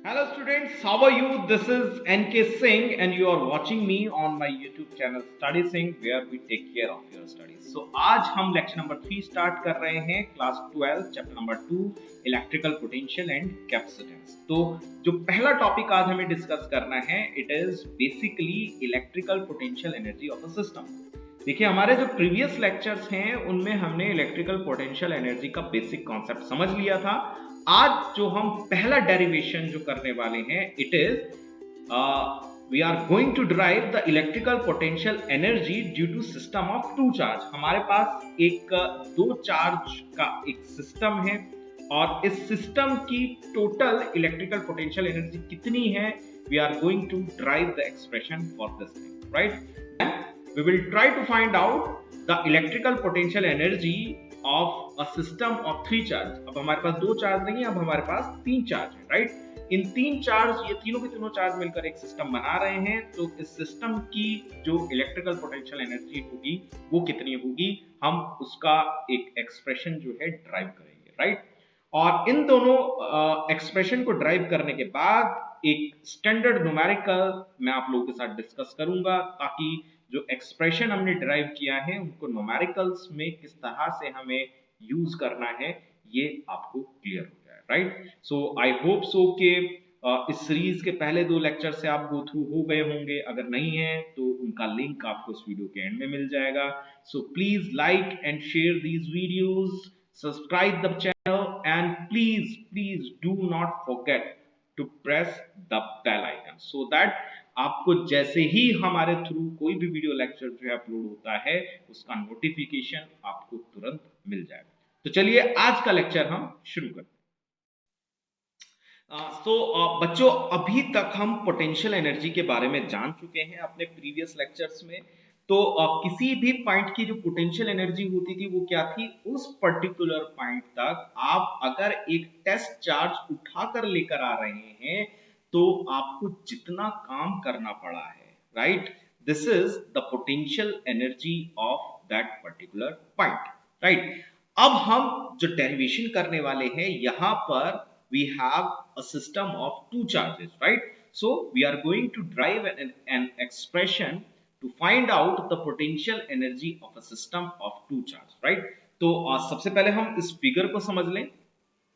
Hello students, how are you? This is NK Singh and you are watching me on my YouTube channel Study Singh where we take care of your studies. So आज हम lecture number 3 start कर रहे हैं class 12 chapter number 2 electrical potential and capacitance. तो जो पहला topic आज हमें डिस्कस करना है it is basically electrical potential energy of a system. देखिए हमारे जो प्रीवियस लेक्चर्स हैं उनमें हमने इलेक्ट्रिकल पोटेंशियल एनर्जी का बेसिक कॉन्सेप्ट समझ लिया था। आज जो हम पहला डेरिवेशन जो करने वाले हैं it is we are going to derive the electrical potential energy due to system of two charge. हमारे पास एक दो चार्ज का एक सिस्टम है और इस सिस्टम की टोटल इलेक्ट्रिकल पोटेंशियल एनर्जी कितनी है we are going to derive the expression for this thing, right. We will try to find out the electrical potential energy of a system of three charge. अब हमारे पास दो charge नहीं है, अब हमारे पास तीन चार्ज है, राइट। इन तीन चार्ज, ये तीनों के तीनों चार्ज मिलकर एक सिस्टम बना रहे हैं। तो इस सिस्टम की जो इलेक्ट्रिकल पोटेंशियल एनर्जी होगी वो कितनी होगी, हम उसका एक एक्सप्रेशन जो है ड्राइव करेंगे, राइट। और इन दोनों एक्सप्रेशन को ड्राइव करने के बाद एक स्टैंडर्ड न्यूमेरिकल मैं आप लोगों के साथ डिस्कस करूंगा ताकि जो एक्सप्रेशन हमने डिराइव किया है उनको न्यूमेरिकल्स में किस तरह से हमें यूज करना है ये आपको क्लियर हो जाए, right. So I hope so कि इस सीरीज के पहले दो लेक्चर से आप गो थ्रू हो गए होंगे। अगर नहीं है तो उनका लिंक आपको इस वीडियो के एंड में मिल जाएगा। So please like and share these videos, subscribe the channel and please do not forget to press the bell icon so that आपको जैसे ही हमारे थ्रू कोई भी वीडियो लेक्चर जो है अपलोड होता है उसका नोटिफिकेशन आपको तुरंत मिल जाएगा। तो चलिए आज का लेक्चर हम शुरू करते हैं। बच्चों अभी तक हम पोटेंशियल एनर्जी के बारे में जान चुके हैं अपने प्रीवियस लेक्चर्स में। तो किसी भी पॉइंट की जो पोटेंशियल एनर्जी होती थी वो क्या थी, उस पर्टिकुलर पॉइंट तक आप अगर एक टेस्ट चार्ज उठाकर लेकर आ रहे हैं तो आपको जितना काम करना पड़ा है, right, this is the potential energy of that particular point, right. अब हम जो डेरिवेशन करने वाले हैं यहां पर we have a system of two charges, right? So we are going to derive an expression to find out the potential energy of a system of two charge, right? तो सबसे पहले हम इस फिगर को समझ लें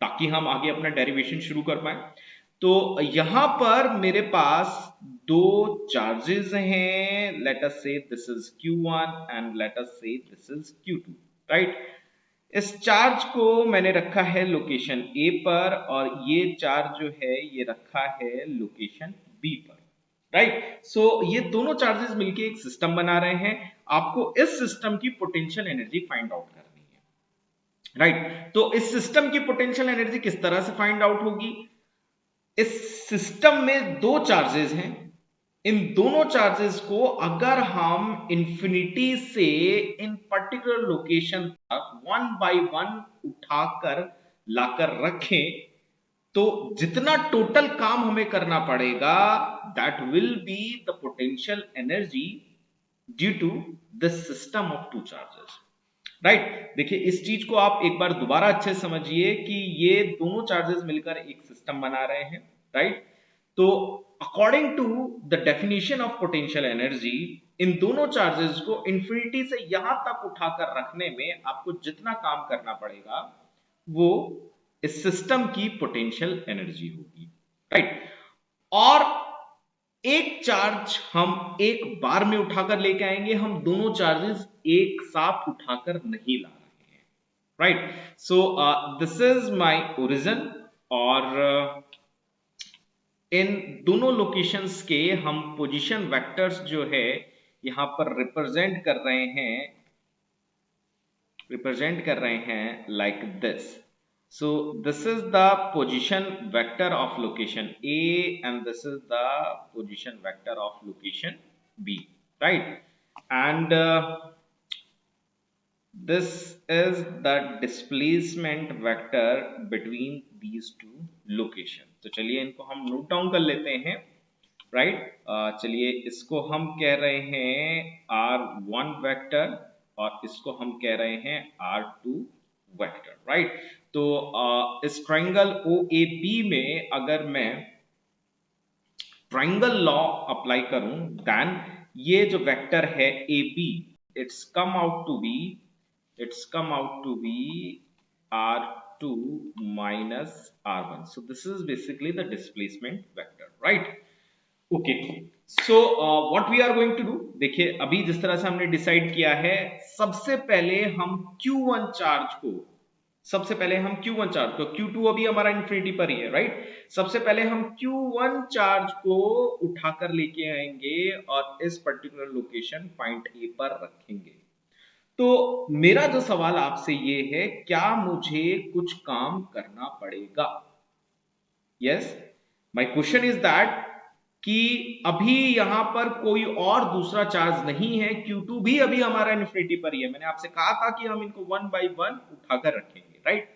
ताकि हम आगे अपना डेरिवेशन शुरू कर पाए। तो यहां पर मेरे पास दो चार्जेस हैं, late us say this is Q1 and let us say this is Q2, right. इस चार्ज को मैंने रखा है लोकेशन A पर और ये चार्ज जो है ये रखा है लोकेशन B पर, राइट। सो ये दोनों चार्जेस मिलके एक सिस्टम बना रहे हैं। आपको इस सिस्टम की पोटेंशियल एनर्जी फाइंड आउट करनी है, राइट। तो इस सिस्टम की पोटेंशियल एनर्जी किस तरह से फाइंड आउट होगी, इस सिस्टम में दो चार्जेस हैं, इन दोनों चार्जेस को अगर हम इंफिनिटी से इन पर्टिकुलर लोकेशन तक वन बाय वन उठाकर लाकर रखें तो जितना टोटल काम हमें करना पड़ेगा that will be the potential energy due to this system of two charges, right. देखिए इस चीज को आप एक बार दोबारा अच्छे से समझिए कि ये दोनों चार्जेस मिलकर एक सिस्टम बना रहे हैं, राइट। तो according to the definition of potential energy इन दोनों चार्जेस को इंफिनिटी से यहां तक उठाकर रखने में आपको जितना काम करना पड़ेगा वो इस सिस्टम की पोटेंशियल एनर्जी होगी, राइट। और एक चार्ज हम एक बार में उठाकर लेके आएंगे, हम दोनों चार्जेस एक साथ उठाकर नहीं ला रहे हैं, right. So this is my origin और इन दोनों लोकेशंस के हम पोजीशन वेक्टर्स जो है यहां पर रिप्रेजेंट कर रहे हैं like this. So this is the position vector of location A and this is the position vector of location B, right? And this is the displacement vector between these two locations. तो चलिए इनको हम note down कर लेते हैं, right? चलिए इसको हम कह रहे हैं R1 वेक्टर और इसको हम कह रहे हैं R2 वेक्टर, राइट। तो इस ट्रायंगल OAB में अगर मैं ट्राइंगल लॉ अप्लाई करूं, देन ये जो वेक्टर है A B, it's come out to be, it's come out to be r2 minus r1. So this is basically the displacement vector, right? Okay. So what we are going to do, देखिए अभी जिस तरह से हमने decide किया है, सबसे पहले हम Q1 चार्ज को, सबसे पहले हम Q1 चार्ज को, Q2 अभी हमारा इन्फिनिटी पर ही है, राइट? सबसे पहले हम Q1 चार्ज को उठाकर लेके आएंगे और इस पर्टिकुलर लोकेशन पॉइंट ए पर रखेंगे। तो मेरा जो सवाल आपसे ये है, क्या मुझे कुछ काम करना पड़ेगा? Yes, my question is that कि अभी यहां पर कोई और दूसरा चार्ज नहीं है, Q2 भी अभी हमारा इन्फिनिटी पर ही है। मैंने आपसे कहा था कि हम इनको 1 बाई 1 उठाकर रखेंगे, राइट?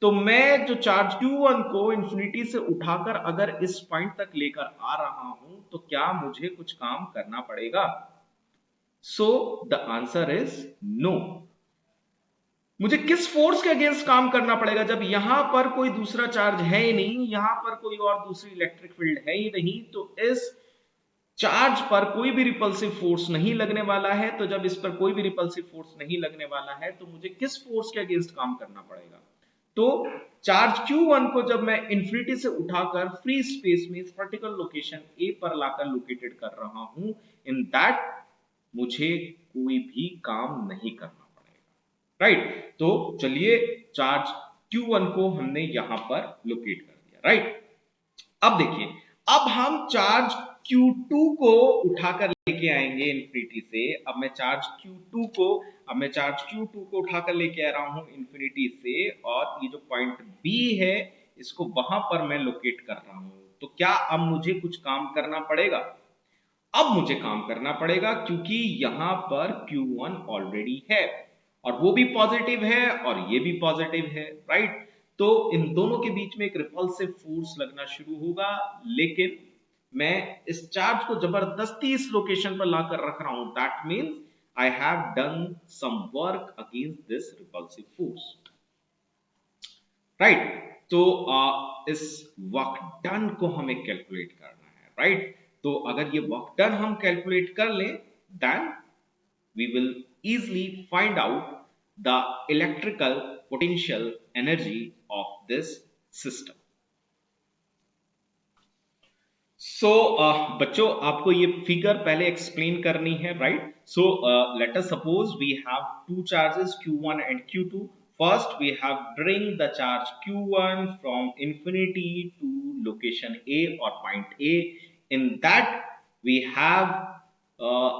तो मैं जो चार्ज Q1 को इन्फिनिटी से उठाकर अगर इस पॉइंट तक लेकर आ रहा हूं, तो क्या मुझे कुछ काम करना पड़ेगा? So the answer is no. मुझे किस फोर्स के अगेंस्ट काम करना पड़ेगा जब यहां पर कोई दूसरा चार्ज है ही नहीं, यहां पर कोई और दूसरी इलेक्ट्रिक फील्ड है ही नहीं, तो इस चार्ज पर कोई भी रिपल्सिव फोर्स नहीं लगने वाला है। तो जब इस पर कोई भी रिपल्सिव फोर्स नहीं लगने वाला है, तो मुझे किस फोर्स के अगेंस्ट काम करना पड़ेगा? तो चार्ज Q1 को जब मैं इंफिनिटी से उठाकर फ्री स्पेस में इस पर्टिकुलर लोकेशन ए पर लाकर लोकेटेड कर रहा हूं, इन दैट मुझे कोई भी काम नहीं करना, राइट? तो चलिए चार्ज Q1 को हमने यहां पर लोकेट कर दिया, राइट? अब देखिए, अब हम चार्ज Q2 को उठाकर लेके आएंगे इंफिनिटी से। अब मैं चार्ज Q2 को उठाकर लेके आ रहा हूं इंफिनिटी से, और ये जो पॉइंट B है, इसको वहां पर मैं लोकेट कर रहा हूं। तो क्या अब मुझे कुछ काम करना पड़ेगा? अब मुझे काम करना पड़ेगा, क्योंकि यहां पर Q1 ऑलरेडी है, और वो भी पॉजिटिव है और ये भी पॉजिटिव है, राइट? तो इन दोनों के बीच में एक रिपल्सिव फोर्स लगना शुरू होगा, लेकिन मैं इस चार्ज को जबरदस्ती इस लोकेशन पर लाकर रख रहा हूं। That means I have done some work against this repulsive force, right? तो इस वर्क डन को हमें कैलकुलेट करना है, राइट? तो अगर ये वर्क डन हम कैलकुलेट कर लें, then we will easily find out the electrical potential energy of this system. So बच्चों, आपको ये फिगर पहले एक्सप्लेन करनी है, right? So let us suppose we have two charges Q1 and Q2. First we have bring the charge Q1 from infinity to location A or point A. In that we have uh,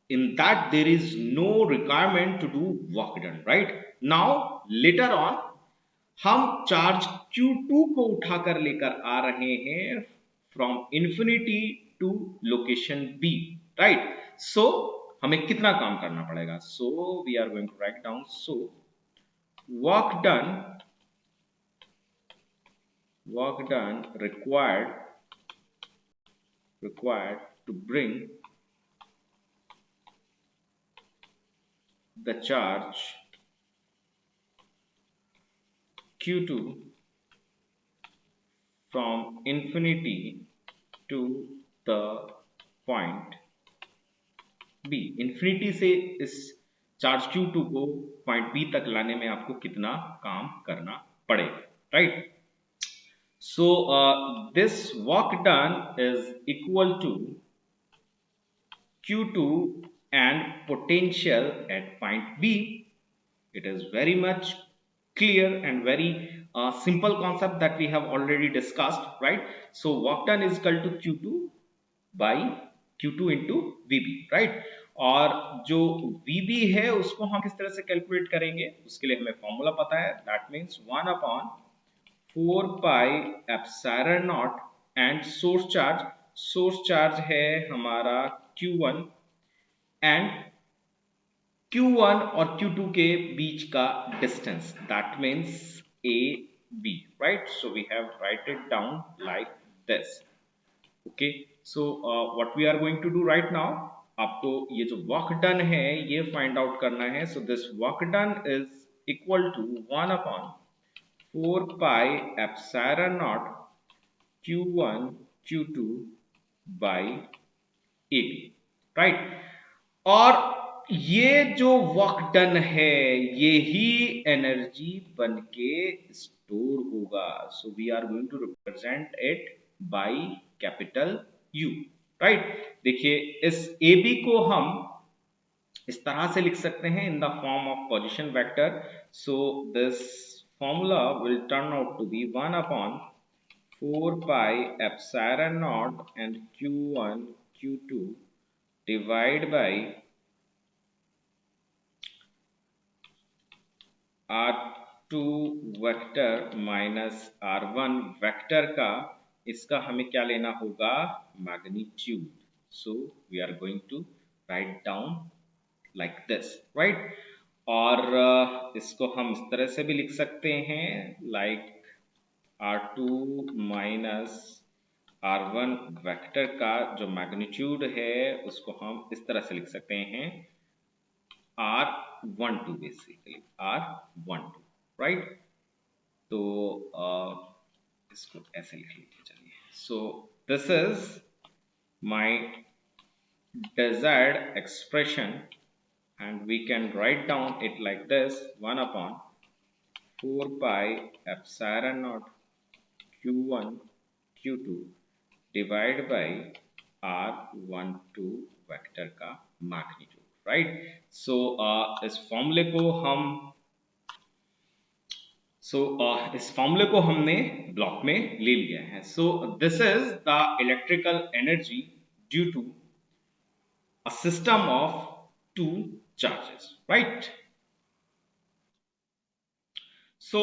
in that there is no requirement to do work done, right? Now later on हम charge Q2 को उठाकर लेकर आ रहे हैं from infinity to location B, right? So हमें कितना काम करना पड़ेगा? So we are going to write down, so work done required to bring the charge Q2 from infinity to the point B. Infinity से इस चार्ज Q2 को point B तक लाने में आपको कितना काम करना पड़ेगा, right? So this work done is equal to Q2 and potential at point B. It is very much clear and very simple concept that we have already discussed, right? So work done is equal to Q2 by Q2 into VB, right? और जो VB है उसको हम किस तरह से calculate करेंगे, उसके लिए हमें फॉर्मूला पता है। That means 1 upon 4 pi epsilon naught and source charge है हमारा Q1 एंड Q1 और Q2 के बीच का distance, that means AB, right? So we have write it down like this. Okay, so what we are going to do right now, आपको ये जो work done है ये फाइंड आउट करना है। So this work done is equal to 1 upon 4 pi epsilon naught Q1 Q2 by A B, right. और ये जो वर्क डन है ये ही एनर्जी बन के स्टोर होगा। So we are going to represent it by capital U, right. देखिए इस ए बी को हम इस तरह से लिख सकते हैं in the form of position vector. So this formula will turn out to be 1 upon 4 pi epsilon naught and q1 q2 divide by r2 vector minus r1 vector का इसका हमें क्या लेना होगा, magnitude. So we are going to write down like this, right. और इसको हम इस तरह से भी लिख सकते हैं like r2 minus r1 vector का जो मैग्नीट्यूड है उसको हम इस तरह से लिख सकते हैं r12 बेसिकली r12, राइट। तो इसको ऐसे लिख लीजिए, चलिए। सो this is my desired expression and we can write down it like this 1 upon 4 pi epsilon naught q1 q2 divide by r12 vector का मैग्नीट्यूड, राइट। सो इस फॉर्मूले को हम इस फॉर्मूले को हमने ब्लॉक में ले लिया है। So this is the electrical energy due to a system of two charges, right. So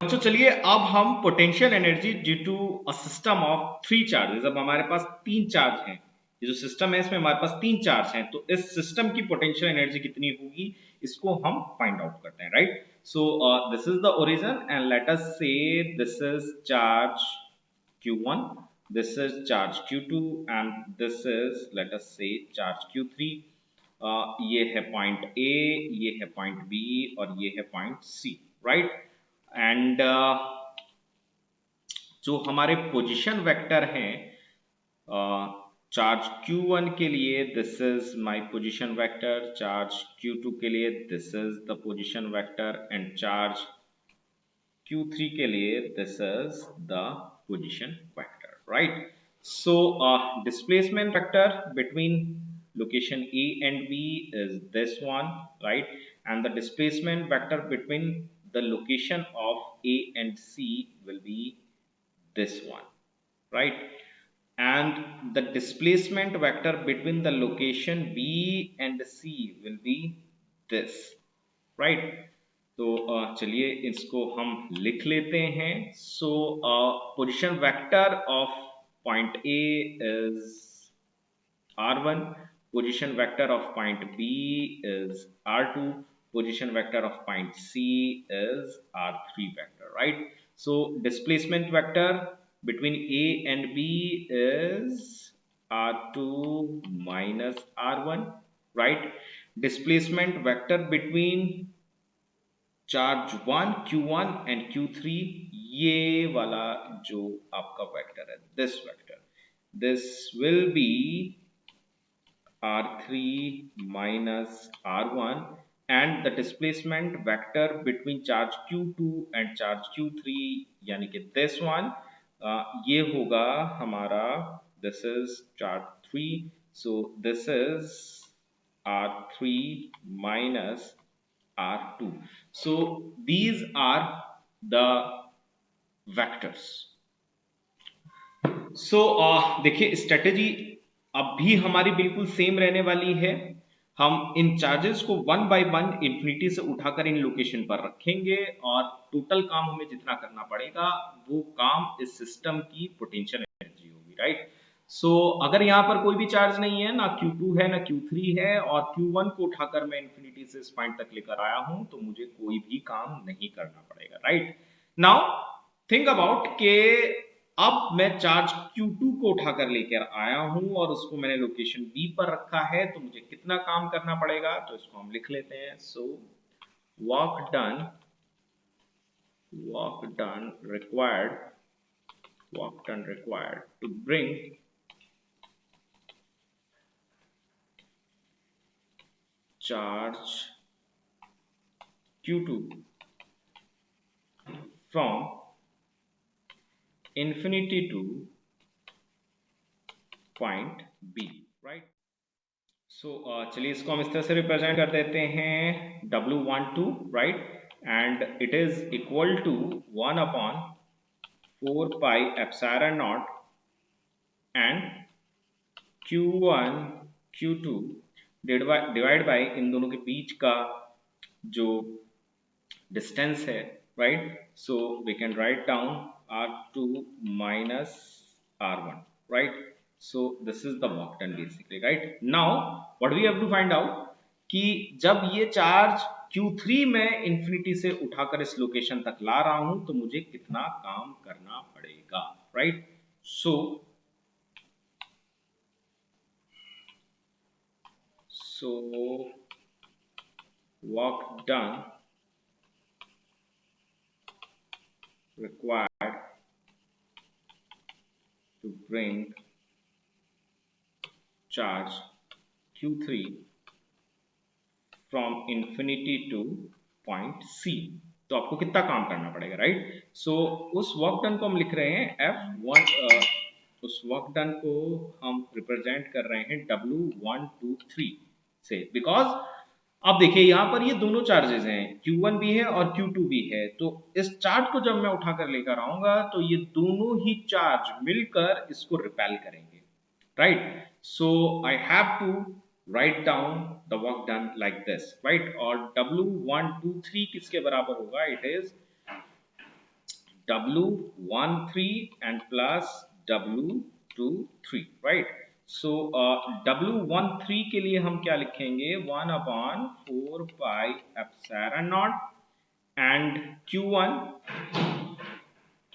बच्चों चलिए अब हम potential energy due to a system of three charges, अब हमारे पास तीन चार्ज हैं, ये जो सिस्टम है इसमें हमारे पास तीन चार्ज हैं, तो इस सिस्टम की पोटेंशियल एनर्जी कितनी होगी इसको हम फाइंड आउट करते हैं, right. So this is the origin and let us say this is charge q1, this is charge q2 and this is let us say charge q3। ये है point A, ये है पॉइंट B और ये है point C, right. And जो हमारे position vector हैं चार्ज q1 के लिए this is my position vector, charge q2 के लिए this is the position vector and charge q3 के लिए this is the position vector, right. So displacement vector between location A and B is this one, right, and the displacement vector between the location of A and C will be this one, right, and the displacement vector between the location B and C will be this, right। तो चलिए इसको हम लिख लेते हैं। सो position vector of point A is r1, position vector of point B is r2, position vector of point C is r3 vector, right। So displacement vector between A and B is r2 minus r1, right। Displacement vector between charge 1 q1 and q3 ये वाला जो आपका vector है this will be r3 minus r1 and the displacement vector between charge q2 and charge q3 यानी कि this one ये होगा हमारा this is charge 3, so this is r3 minus r2। so these are the vectors। सो देखिए strategy अब भी हमारी बिल्कुल सेम रहने वाली है। हम इन चार्जेस को वन बाय वन इंफिनिटी से उठाकर इन लोकेशन पर रखेंगे और टोटल काम हमें जितना करना पड़ेगा वो काम इस सिस्टम की पोटेंशियल एनर्जी होगी, राइट। सो अगर यहाँ पर कोई भी चार्ज नहीं है, ना Q2 है ना Q3 है और Q1 को उठाकर मैं इंफिनिटी से इस पॉइंट तक लेकर आया हूं तो मुझे कोई भी काम नहीं करना पड़ेगा, राइट। नाउ थिंक अबाउट के अब मैं चार्ज Q2 को उठाकर लेकर आया हूं और उसको मैंने लोकेशन B पर रखा है, तो मुझे कितना काम करना पड़ेगा, तो इसको हम लिख लेते हैं। So work done required to bring charge Q2 from infinity to point B, right? सो चलिए इसको हम इस तरह से रिप्रेजेंट कर देते हैं W12, right, and it is equal to 1/4 pi epsilon naught and Q1 Q2 divide by इन दोनों के बीच का जो डिस्टेंस है, right, so we can write down R2 minus R1, right? So this is the work done basically, right? Now what we have to find out कि जब ये चार्ज Q3 में इंफिनिटी से उठाकर इस लोकेशन तक ला रहा हूं तो मुझे कितना काम करना पड़ेगा, right? So work done required to bring charge Q3 from infinity to point C, तो आपको कितना काम करना पड़ेगा, राइट? सो उस वर्क डन को हम लिख रहे हैं F1, उस वर्क डन को हम रिप्रेजेंट कर रहे हैं W123 से, बिकॉज अब देखिए यहाँ पर ये दोनों चार्जेस हैं, Q1 भी है और Q2 भी है, तो इस चार्ज को जब मैं उठाकर लेकर आऊंगा तो ये दोनों ही चार्ज मिलकर इसको रिपेल करेंगे, right? So I have to write down the work done like this, right? और W123 किसके बराबर होगा? It is W13 and plus W23, right? So W13 के लिए हम क्या लिखेंगे? 1/4 pi epsilon not and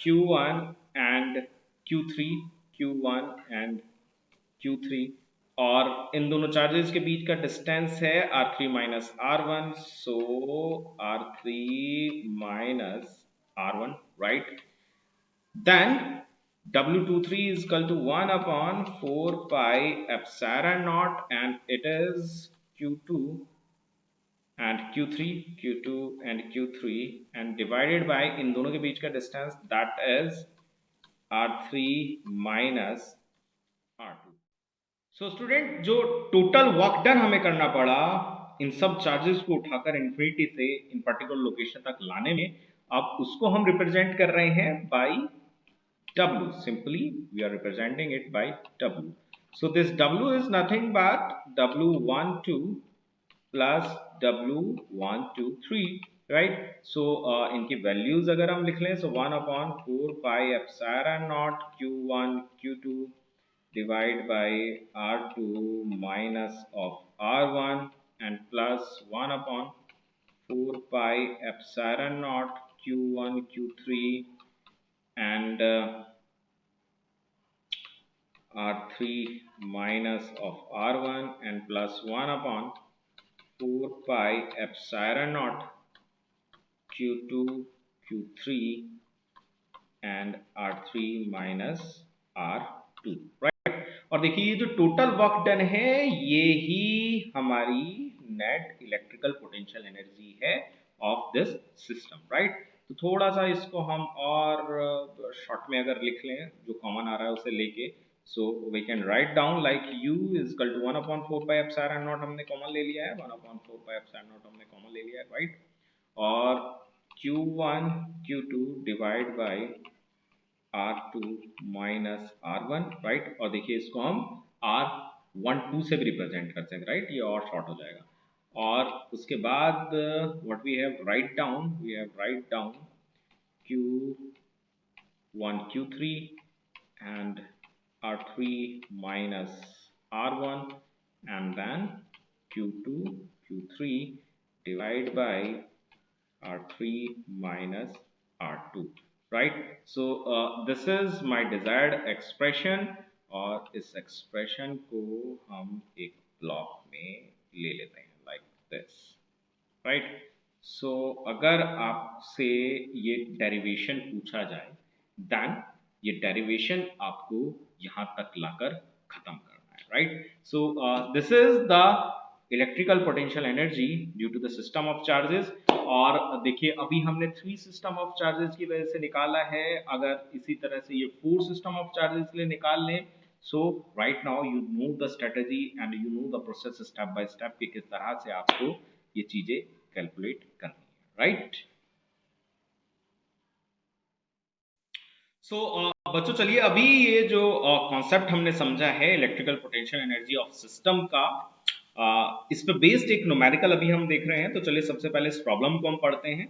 Q1 and Q3, Q1 and Q3, और इन दोनों चार्जेस के बीच का डिस्टेंस है R3 minus R1, so R3 minus R1, right? Then W23 is equal to 1/4 pi epsilon and it is Q2 and Q2 and Q3 and divided by इन दोनों के बीच का distance, that is R3 minus R2. So student, जो total work done हमें करना पड़ा इन सब charges को उठाकर इंफिनिटी से इन पर्टिकुलर लोकेशन तक लाने में, अब उसको हम रिप्रेजेंट कर रहे हैं bye W. Simply we are representing it by W. So this W is nothing but W12 plus W123, right? So इनकी वैल्यूज अगर हम लिख लें, so 1/4 pi epsilon not Q1 Q2 divide by R2 minus of R1 and plus 1/4 pi epsilon naught Q1 Q3 and R3 minus of R1 and plus 1/4 pi epsilon naught Q2 Q3 and R3 minus R2, right? और देखिए ये जो total work done है ये ही हमारी net electrical potential energy है of this system, right? तो थोड़ा सा इसको हम और शॉर्ट में अगर लिख लें, जो कॉमन आ रहा है उसे लेके, so we can write down like U is equal to 1/4 pi epsilon naught हमने कॉमन ले लिया है, 1/4 पाई एप्सिलॉन नॉट हमने कॉमन ले लिया है, राइट? और Q1 Q2 divide by R2 minus R1, right? और देखिए इसको हम R12 से भी रिप्रेजेंट करते हैं, राइट? ये और शॉर्ट हो जाएगा। और उसके बाद what we have write down Q1 Q3 and R3 minus R1 and then Q2 Q3 divide by R3 minus R2, right? So this is my desired expression, और इस expression को हम एक ब्लॉक में ले लेते हैं like this, right? So अगर आपसे ये derivation पूछा जाए, then ये derivation आपको यहाँ तक लाकर खत्म करना है, right? So this is the electrical potential energy due to the system of charges. और देखिए अभी हमने 3 सिस्टम ऑफ चार्जेस की वजह से निकाला है, अगर इसी तरह से ये 4 सिस्टम ऑफ चार्जेस के लिए निकाल लें, so right now you know the strategy and you know the process step by step कि किस तरह से आपको ये चीजें कैलकुलेट करनी है, राइट। सो बच्चों चलिए अभी ये जो कॉन्सेप्ट हमने समझा है electrical potential energy of system का, इस पे बेस्ड एक न्यूमेरिकल अभी हम देख रहे हैं। तो चलिए सबसे पहले इस प्रॉब्लम को हम पढ़ते हैं।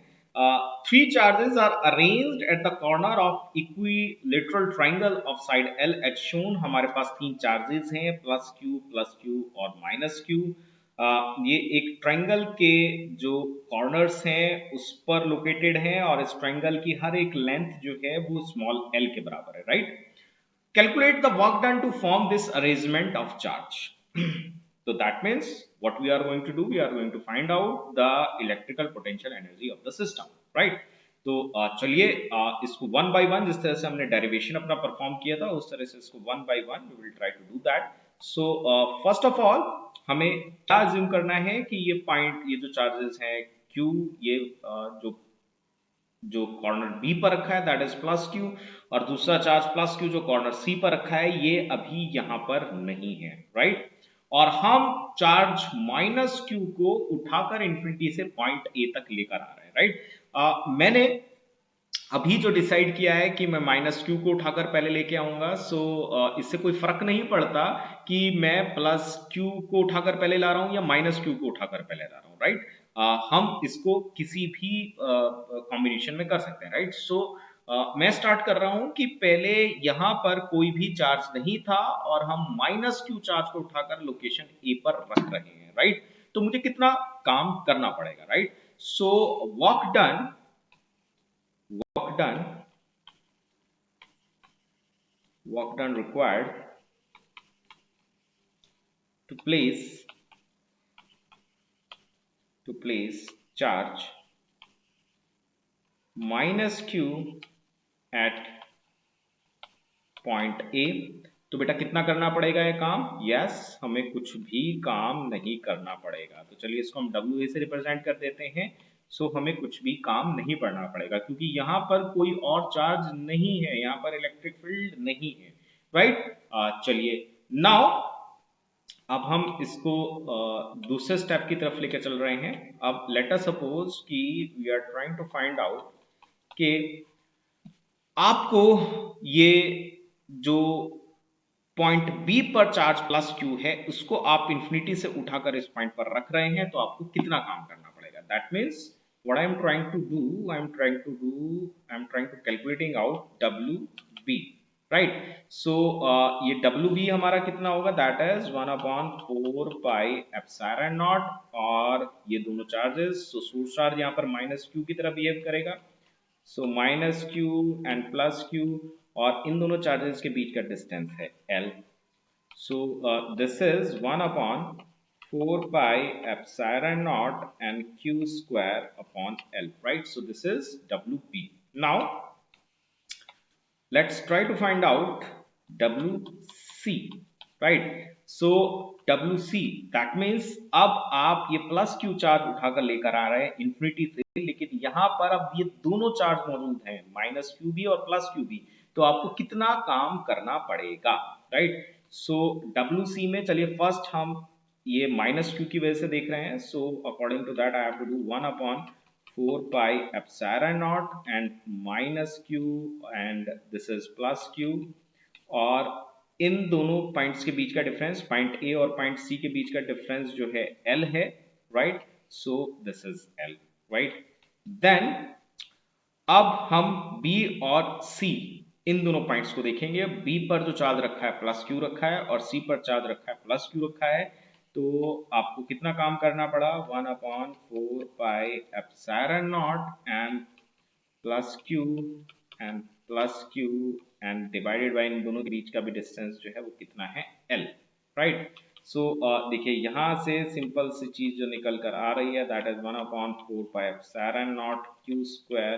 Three charges are arranged at the corner of equilateral triangle of side L H shown. हमारे पास तीन चार्जेस हैं, प्लस क्यू और माइनस क्यू। ये एक ट्रायंगल के जो कॉर्नर्स हैं उस पर लोकेटेड हैं, और इस ट्रायंगल की हर एक लेंथ जो है वो स्मॉल एल के बराबर है, right. Calculate the work done to form this arrangement of charge. So that means what we are going to do, we are going to find out the electrical potential energy of the system, right? तो चलिए इसको one by one, जिस तरह से हमने derivation अपना perform किया था उस तरह से इसको one by one we will try to do that. So first of all हमें क्या अज्यूम करना है कि ये पॉइंट, ये जो चार्जेस हैं Q, ये जो कॉर्नर बी पर रखा है दैट इज प्लस क्यू, और दूसरा चार्ज प्लस क्यू जो कॉर्नर सी पर रखा है ये अभी यहां पर नहीं है, राइट। और हम चार्ज माइनस क्यू को उठाकर इंफिनिटी से पॉइंट ए तक लेकर आ रहे हैं, राइट। मैंने अभी जो डिसाइड किया है कि मैं माइनस क्यू को उठाकर पहले लेके आऊंगा, सो इससे कोई फर्क नहीं पड़ता कि मैं प्लस क्यू को उठाकर पहले ला रहा हूं या माइनस क्यू को उठाकर पहले ला रहा हूं, राइट। हम इसको किसी भी कॉम्बिनेशन में कर सकते हैं, राइट। सो मैं स्टार्ट कर रहा हूं कि पहले यहां पर कोई भी चार्ज नहीं था और हम माइनस क्यू चार्ज को उठाकर लोकेशन ए पर रख रहे हैं, राइट। तो मुझे कितना काम करना पड़ेगा, right. So work done work done work done required to place charge minus q at point A। तो बेटा कितना करना पड़ेगा ये काम? यस, हमें कुछ भी काम नहीं करना पड़ेगा। तो चलिए इसको हम WA से रिप्रेजेंट कर देते हैं। सो हमें कुछ भी काम नहीं करना पड़ेगा क्योंकि यहाँ पर कोई और चार्ज नहीं है, यहाँ पर इलेक्ट्रिक फील्ड नहीं है, राइट। चलिए नाउ अब हम इसको दूसरे स्टेप की तरफ लेकर चल रहे हैं। अब लेट अस सपोज कि we are trying to find out कि आपको ये जो पॉइंट बी पर चार्ज प्लस क्यू है उसको आप इंफिनिटी से उठाकर इस पॉइंट पर रख रहे हैं, तो आपको कितना काम करना पड़ेगा। That means what I am trying to do, I am trying to calculating out W B, right. So ये डब्ल्यू बी हमारा कितना होगा, that is 1/4 pi epsilon naught, और ये दोनों चार्जेस, सो सोर्स चार्ज यहाँ पर माइनस क्यू की तरह बिहेव करेगा, so minus Q and plus Q, और इन दोनों चार्जेस के बीच का डिस्टेंस है L। So this is 1/4 pi epsilon naught and Q square upon L, right. So this is WP। Now let's try to find out WC, right। so WC that means अब आप ये plus Q charge उठाकर लेकर आ रहे हैं infinity से, लेकिन यहां पर अब ये दोनों चार्ज मौजूद हैं, माइनस क्यू भी और प्लस क्यू भी, तो आपको कितना काम करना पड़ेगा, राइट। सो WC में चलिए फर्स्ट हम ये माइनस क्यू की वजह से देख रहे हैं, so according to that I have to do 1/4 pi epsilon naught and minus q and this is plus q, और इन दोनों पॉइंट्स के बीच का डिफरेंस, पॉइंट ए और पॉइंट सी के बीच का डिफरेंस जो है L है, right. So this is L, right. Then अब हम B और C इन दोनों पॉइंट्स को देखेंगे। B पर जो चार्ज रखा है प्लस क्यू रखा है और C पर चार्ज रखा है प्लस क्यू रखा है, तो आपको कितना काम करना पड़ा, 1/4 pi epsilon naught and plus Q and divided by इन दोनों के बीच का भी डिस्टेंस जो है वो कितना है L, राइट। सो देखिए यहाँ से सिंपल सी चीज जो निकल कर आ रही है that is 1/4 pi epsilon naught Q square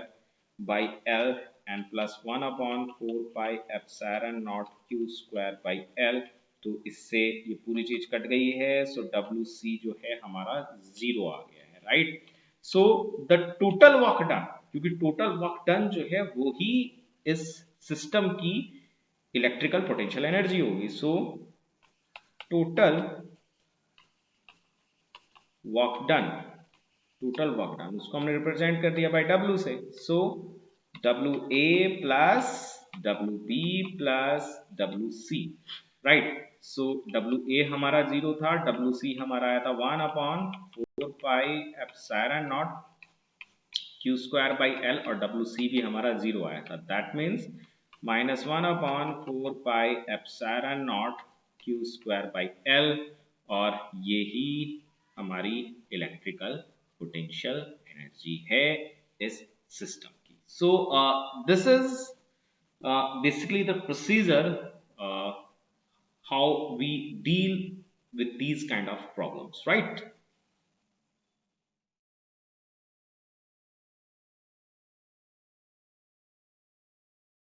by L and plus 1/4 pi epsilon naught Q square by L, तो इससे ये पूरी चीज कट गई है, सो WC जो है हमारा 0 आ गया है, right. So the total work done, क्योंकि टोटल वर्क डन जो है वो ही इस सिस्टम की इलेक्ट्रिकल पोटेंशियल एनर्जी होगी। So total work done, total work done उसको हमने रिप्रेजेंट कर दिया बाय W से। So WA plus WB plus WC, right. So WA हमारा 0 था, WC हमारा आया था 1/4 pi epsilon naught Q square by L, और WC भी हमारा 0 आया था। That means -1/4 pi epsilon naught Q square by L, और ये ही हमारी इलेक्ट्रिकल पोटेंशियल एनर्जी है इस सिस्टम की। सो this is basically the procedure how we deal with these kind of problems, right?